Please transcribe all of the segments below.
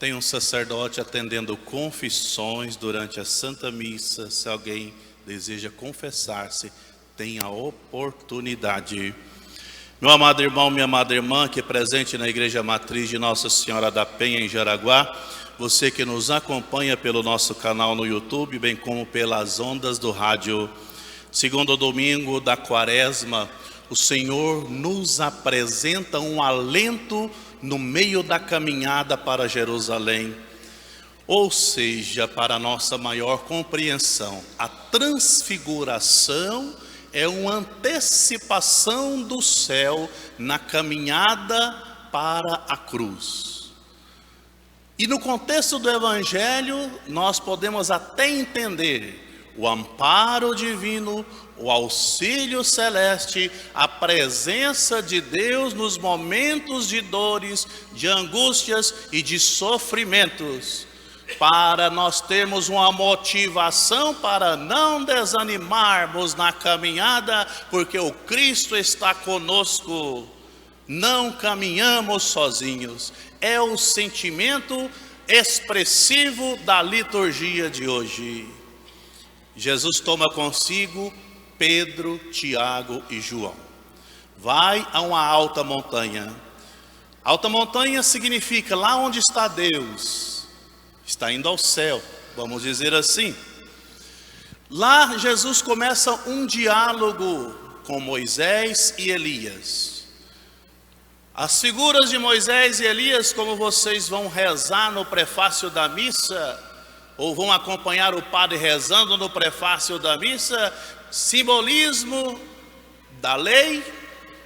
Tem um sacerdote atendendo confissões durante a Santa Missa. Se alguém deseja confessar-se, tem a oportunidade. Meu amado irmão, minha amada irmã, que é presente na Igreja Matriz de Nossa Senhora da Penha, em Jaraguá, você que nos acompanha pelo nosso canal no YouTube, bem como pelas ondas do rádio. Segundo domingo da Quaresma, o Senhor nos apresenta um alento no meio da caminhada para Jerusalém. Ou seja, para nossa maior compreensão, a transfiguração é uma antecipação do céu na caminhada para a cruz. E no contexto do Evangelho, nós podemos até entender o amparo divino, o auxílio celeste, a presença de Deus nos momentos de dores, de angústias e de sofrimentos, para nós termos uma motivação para não desanimarmos na caminhada, porque o Cristo está conosco, não caminhamos sozinhos. É o sentimento expressivo da liturgia de hoje. Jesus toma consigo Pedro, Tiago e João. Vai a uma alta montanha. Alta montanha significa lá onde está Deus. Está indo ao céu, vamos dizer assim. Lá Jesus começa um diálogo com Moisés e Elias. As figuras de Moisés e Elias, como vocês vão rezar no prefácio da missa, ou vão acompanhar o padre rezando no prefácio da missa, simbolismo da lei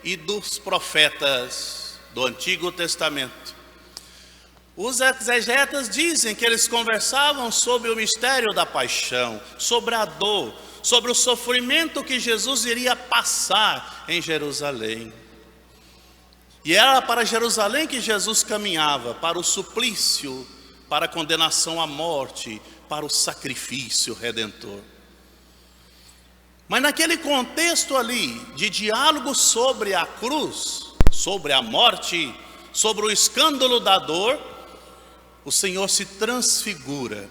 e dos profetas do Antigo Testamento. Os exegetas dizem que eles conversavam sobre o mistério da paixão, sobre a dor, sobre o sofrimento que Jesus iria passar em Jerusalém. E era para Jerusalém que Jesus caminhava, para o suplício, para a condenação à morte, para o sacrifício redentor. Mas naquele contexto ali, de diálogo sobre a cruz, sobre a morte, sobre o escândalo da dor, o Senhor se transfigura.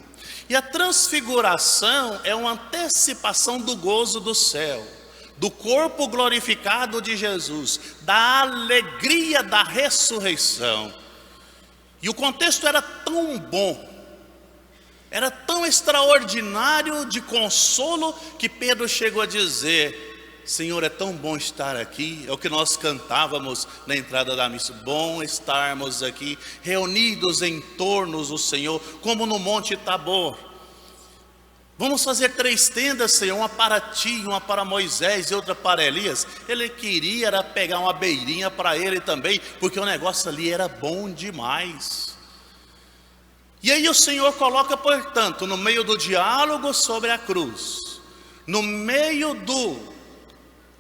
E a transfiguração é uma antecipação do gozo do céu, do corpo glorificado de Jesus, da alegria da ressurreição. E o contexto era tão bom, era tão extraordinário de consolo, que Pedro chegou a dizer: Senhor, é tão bom estar aqui. É o que nós cantávamos na entrada da missa: bom estarmos aqui, reunidos em torno do Senhor, como no Monte Tabor. Vamos fazer 3 tendas, Senhor, uma para ti, uma para Moisés e outra para Elias. Ele queria era pegar uma beirinha para ele também, porque o negócio ali era bom demais. E aí o Senhor coloca, portanto, no meio do diálogo sobre a cruz, no meio do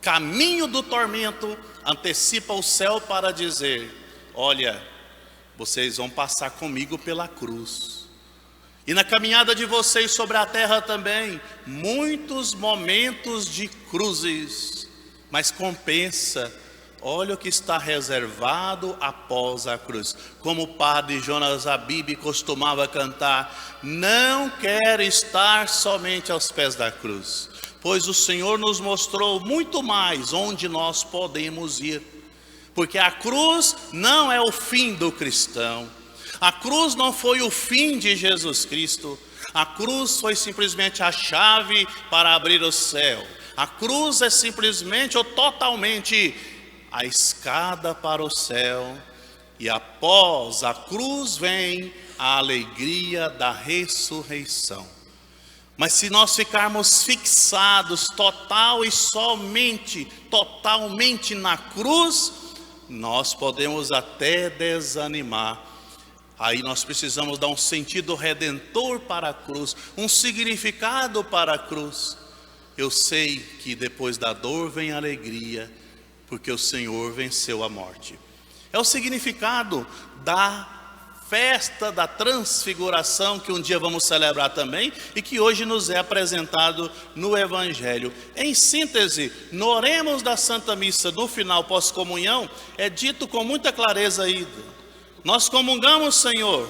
caminho do tormento, antecipa o céu para dizer: olha, vocês vão passar comigo pela cruz. E na caminhada de vocês sobre a terra também, muitos momentos de cruzes, mas compensa. Olha o que está reservado após a cruz. Como o padre Jonas Abib costumava cantar: não quero estar somente aos pés da cruz, pois o Senhor nos mostrou muito mais onde nós podemos ir. Porque a cruz não é o fim do cristão. A cruz não foi o fim de Jesus Cristo. A cruz foi simplesmente a chave para abrir o céu. A cruz é simplesmente ou totalmente a escada para o céu. E após a cruz vem a alegria da ressurreição. Mas se nós ficarmos fixados totalmente na cruz, nós podemos até desanimar. Aí nós precisamos dar um sentido redentor para a cruz, um significado para a cruz. Eu sei que depois da dor vem a alegria, porque o Senhor venceu a morte. É o significado da festa da transfiguração, que um dia vamos celebrar também, e que hoje nos é apresentado no Evangelho. Em síntese, no oremos da Santa Missa, no final pós-comunhão, é dito com muita clareza aí: nós comungamos, Senhor,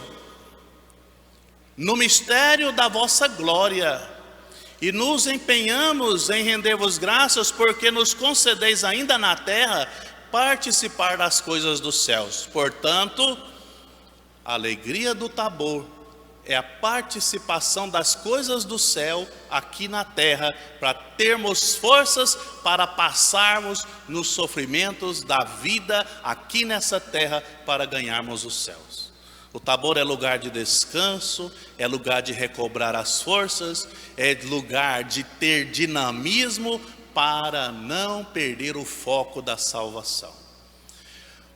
no mistério da vossa glória, e nos empenhamos em render-vos graças, porque nos concedeis ainda na terra participar das coisas dos céus. Portanto, a alegria do Tabor é a participação das coisas do céu aqui na terra, para termos forças para passarmos nos sofrimentos da vida aqui nessa terra, para ganharmos os céus. O Tabor é lugar de descanso, é lugar de recobrar as forças, é lugar de ter dinamismo para não perder o foco da salvação.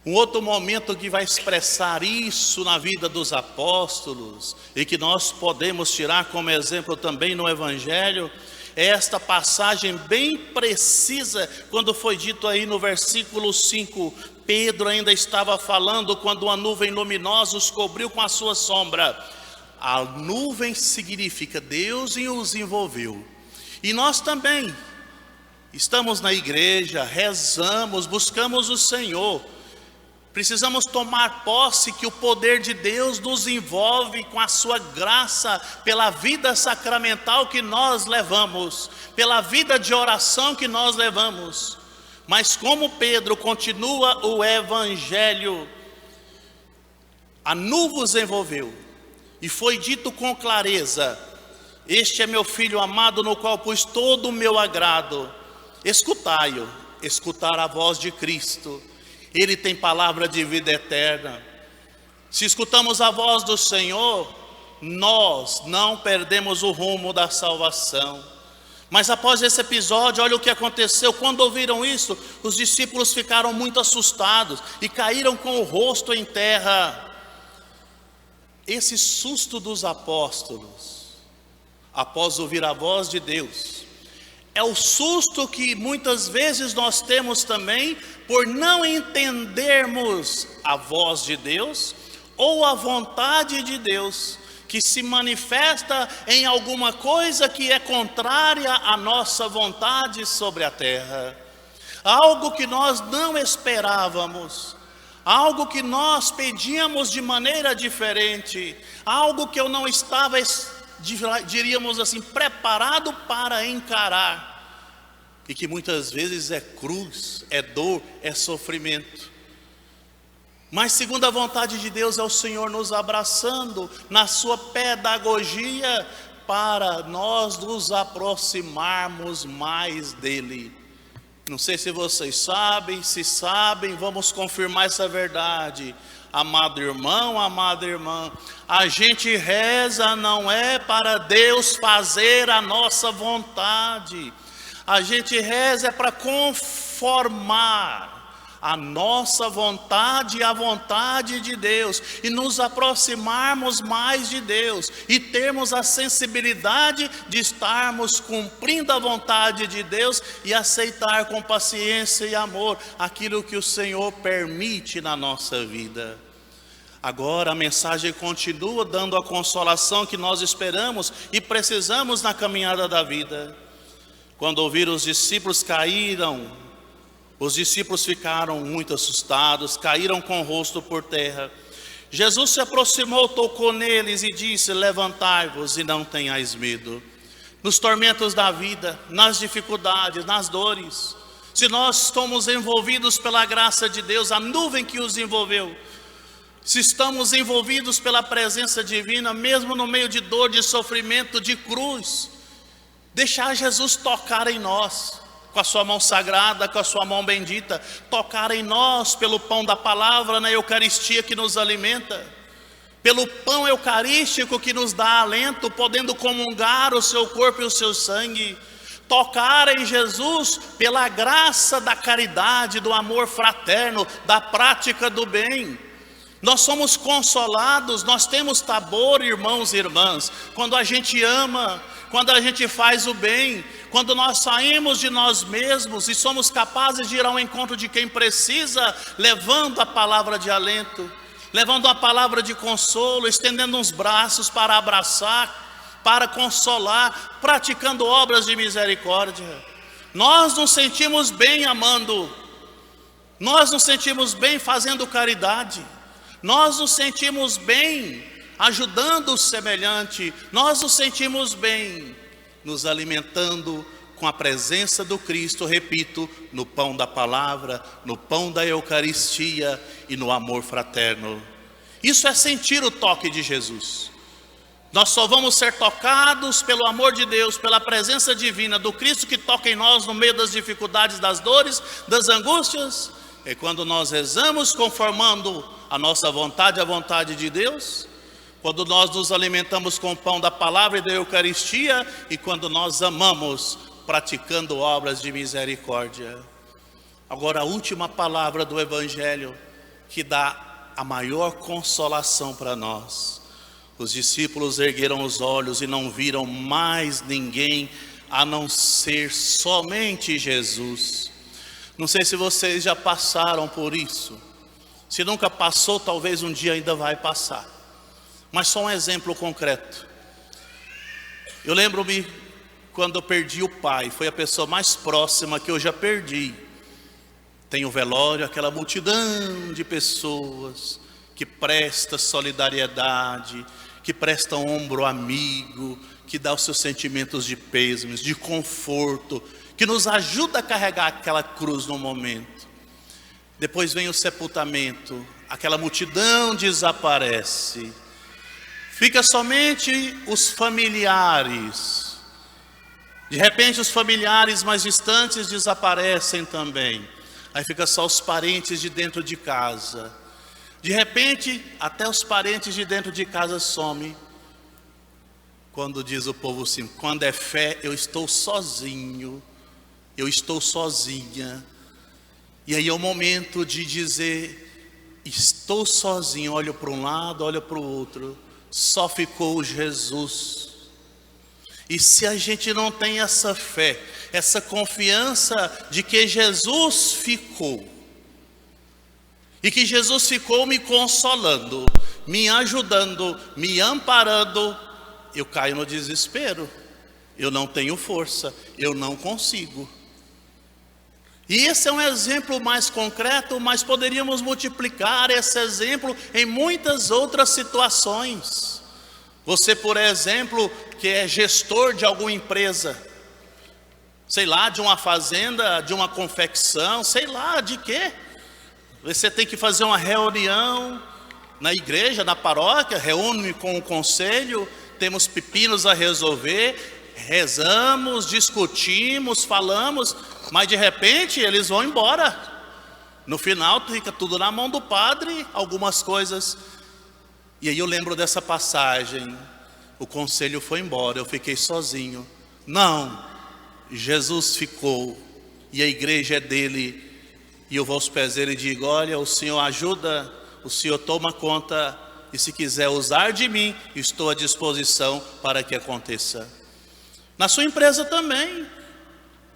Um outro momento que vai expressar isso na vida dos apóstolos, e que nós podemos tirar como exemplo também no Evangelho, é esta passagem bem precisa, quando foi dito aí no versículo 5, Pedro ainda estava falando quando uma nuvem luminosa os cobriu com a sua sombra. A nuvem significa Deus os envolveu. E nós também estamos na igreja, rezamos, buscamos o Senhor. Precisamos tomar posse que o poder de Deus nos envolve com a sua graça, pela vida sacramental que nós levamos, pela vida de oração que nós levamos. Mas como Pedro continua o Evangelho, a nuvem os envolveu, e foi dito com clareza: este é meu filho amado, no qual pus todo o meu agrado. Escutai-o, escutar a voz de Cristo. Ele tem palavra de vida eterna. Se escutamos a voz do Senhor, nós não perdemos o rumo da salvação. Mas após esse episódio, olha o que aconteceu. Quando ouviram isso, os discípulos ficaram muito assustados e caíram com o rosto em terra. Esse susto dos apóstolos, após ouvir a voz de Deus, é o susto que muitas vezes nós temos também, por não entendermos a voz de Deus, ou a vontade de Deus, que se manifesta em alguma coisa que é contrária à nossa vontade sobre a terra. Algo que nós não esperávamos, algo que nós pedíamos de maneira diferente, algo que eu não estava, diríamos assim, preparado para encarar, e que muitas vezes é cruz, é dor, é sofrimento. Mas segundo a vontade de Deus, é o Senhor nos abraçando na sua pedagogia, para nós nos aproximarmos mais dele. Não sei se vocês sabem, se sabem, vamos confirmar essa verdade. Amado irmão, amada irmã, a gente reza não é para Deus fazer a nossa vontade. A gente reza é para conformar a nossa vontade à vontade de Deus, e nos aproximarmos mais de Deus, e termos a sensibilidade de estarmos cumprindo a vontade de Deus, e aceitar com paciência e amor aquilo que o Senhor permite na nossa vida. Agora a mensagem continua dando a consolação que nós esperamos e precisamos na caminhada da vida. Quando ouviram os discípulos caíram, os discípulos ficaram muito assustados, caíram com o rosto por terra. Jesus se aproximou, tocou neles e disse: levantai-vos e não tenhais medo. Nos tormentos da vida, nas dificuldades, nas dores, se nós estamos envolvidos pela graça de Deus, a nuvem que os envolveu, se estamos envolvidos pela presença divina, mesmo no meio de dor, de sofrimento, de cruz, deixar Jesus tocar em nós, com a sua mão sagrada, com a sua mão bendita, tocar em nós pelo pão da palavra na Eucaristia que nos alimenta, pelo pão eucarístico que nos dá alento, podendo comungar o seu corpo e o seu sangue, tocar em Jesus pela graça da caridade, do amor fraterno, da prática do bem. Nós somos consolados, nós temos Tabor, irmãos e irmãs, quando a gente ama, quando a gente faz o bem, quando nós saímos de nós mesmos e somos capazes de ir ao encontro de quem precisa, levando a palavra de alento, levando a palavra de consolo, estendendo uns braços para abraçar, para consolar, praticando obras de misericórdia. Nós nos sentimos bem amando, nós nos sentimos bem fazendo caridade, nós nos sentimos bem ajudando o semelhante, nós nos sentimos bem, nos alimentando com a presença do Cristo, repito, no pão da palavra, no pão da Eucaristia e no amor fraterno. Isso é sentir o toque de Jesus. Nós só vamos ser tocados pelo amor de Deus, pela presença divina do Cristo que toca em nós no meio das dificuldades, das dores, das angústias. É quando nós rezamos conformando a nossa vontade à vontade de Deus, quando nós nos alimentamos com o pão da palavra e da Eucaristia, e quando nós amamos praticando obras de misericórdia. Agora a última palavra do Evangelho que dá a maior consolação para nós. Os discípulos ergueram os olhos e não viram mais ninguém a não ser somente Jesus. Não sei se vocês já passaram por isso. Se nunca passou, talvez um dia ainda vai passar. Mas só um exemplo concreto. Eu lembro-me quando eu perdi o pai, foi a pessoa mais próxima que eu já perdi. Tem o velório, aquela multidão de pessoas que presta solidariedade, que presta ombro amigo, que dá os seus sentimentos de pêsames, de conforto, que nos ajuda a carregar aquela cruz no momento. Depois vem o sepultamento, aquela multidão desaparece, fica somente os familiares. De repente os familiares mais distantes desaparecem também, aí fica só os parentes de dentro de casa. De repente, até os parentes de dentro de casa somem. Quando diz o povo assim, quando é fé, eu estou sozinho, eu estou sozinha. E aí é o momento de dizer, estou sozinho, olho para um lado, olho para o outro, só ficou Jesus. E se a gente não tem essa fé, essa confiança de que Jesus ficou, e que Jesus ficou me consolando, me ajudando, me amparando, eu caio no desespero, eu não tenho força, eu não consigo. E esse é um exemplo mais concreto, mas poderíamos multiplicar esse exemplo em muitas outras situações. Você, por exemplo, que é gestor de alguma empresa, sei lá, de uma fazenda, de uma confecção, sei lá, de quê? Você tem que fazer uma reunião na igreja, na paróquia, reúne com o conselho, temos pepinos a resolver, rezamos, discutimos, falamos, mas de repente eles vão embora. No final fica tudo na mão do padre, algumas coisas. E aí eu lembro dessa passagem, o conselho foi embora, eu fiquei sozinho. Não, Jesus ficou e a igreja é dele. E eu vou aos pés dele e digo, olha, o Senhor ajuda, o Senhor toma conta, e se quiser usar de mim, estou à disposição para que aconteça. Na sua empresa também,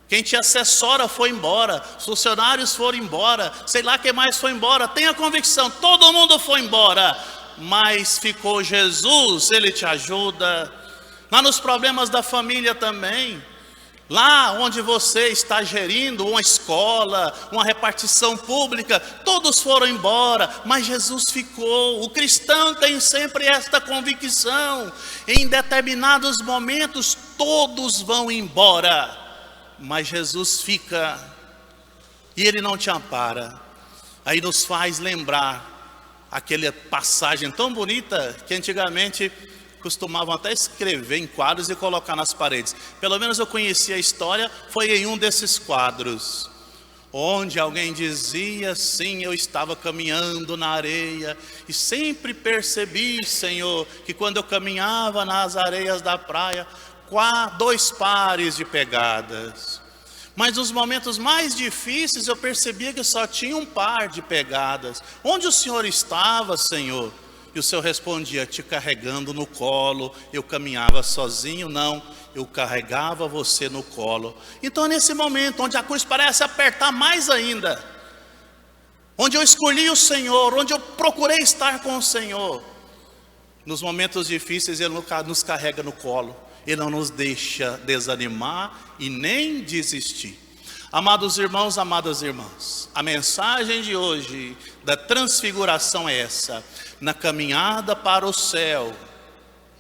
quem te assessora foi embora, os funcionários foram embora, sei lá quem mais foi embora, tenha convicção, todo mundo foi embora, mas ficou Jesus, Ele te ajuda. Lá nos problemas da família também, lá onde você está gerindo uma escola, uma repartição pública, todos foram embora, mas Jesus ficou. O cristão tem sempre esta convicção, em determinados momentos todos vão embora, mas Jesus fica, e Ele não te ampara. Aí nos faz lembrar aquela passagem tão bonita que antigamente costumavam até escrever em quadros e colocar nas paredes. Pelo menos eu conheci a história, foi em um desses quadros, onde alguém dizia, sim, eu estava caminhando na areia, e sempre percebi, Senhor, que quando eu caminhava nas areias da praia, 2 pares de pegadas. Mas nos momentos mais difíceis eu percebia que só tinha 1 par de pegadas. Onde o Senhor estava, Senhor? E o Senhor respondia, te carregando no colo. Eu caminhava sozinho? Não, eu carregava você no colo. Então nesse momento, onde a cruz parece apertar mais ainda, onde eu escolhi o Senhor, onde eu procurei estar com o Senhor, nos momentos difíceis Ele nos carrega no colo. Ele não nos deixa desanimar e nem desistir. Amados irmãos, amadas irmãs, a mensagem de hoje da transfiguração é essa: na caminhada para o céu,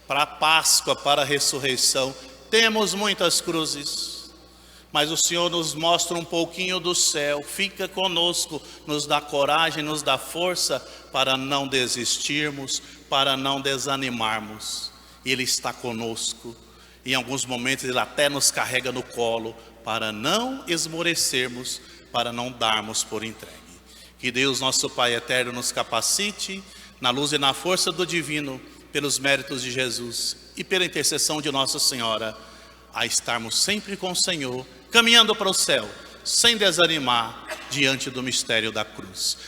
para a Páscoa, para a ressurreição, temos muitas cruzes, mas o Senhor nos mostra um pouquinho do céu, fica conosco, nos dá coragem, nos dá força para não desistirmos, para não desanimarmos. Ele está conosco, em alguns momentos Ele até nos carrega no colo, para não esmorecermos, para não darmos por entregue. Que Deus, nosso Pai eterno, nos capacite, na luz e na força do divino, pelos méritos de Jesus e pela intercessão de Nossa Senhora, a estarmos sempre com o Senhor, caminhando para o céu, sem desanimar diante do mistério da cruz.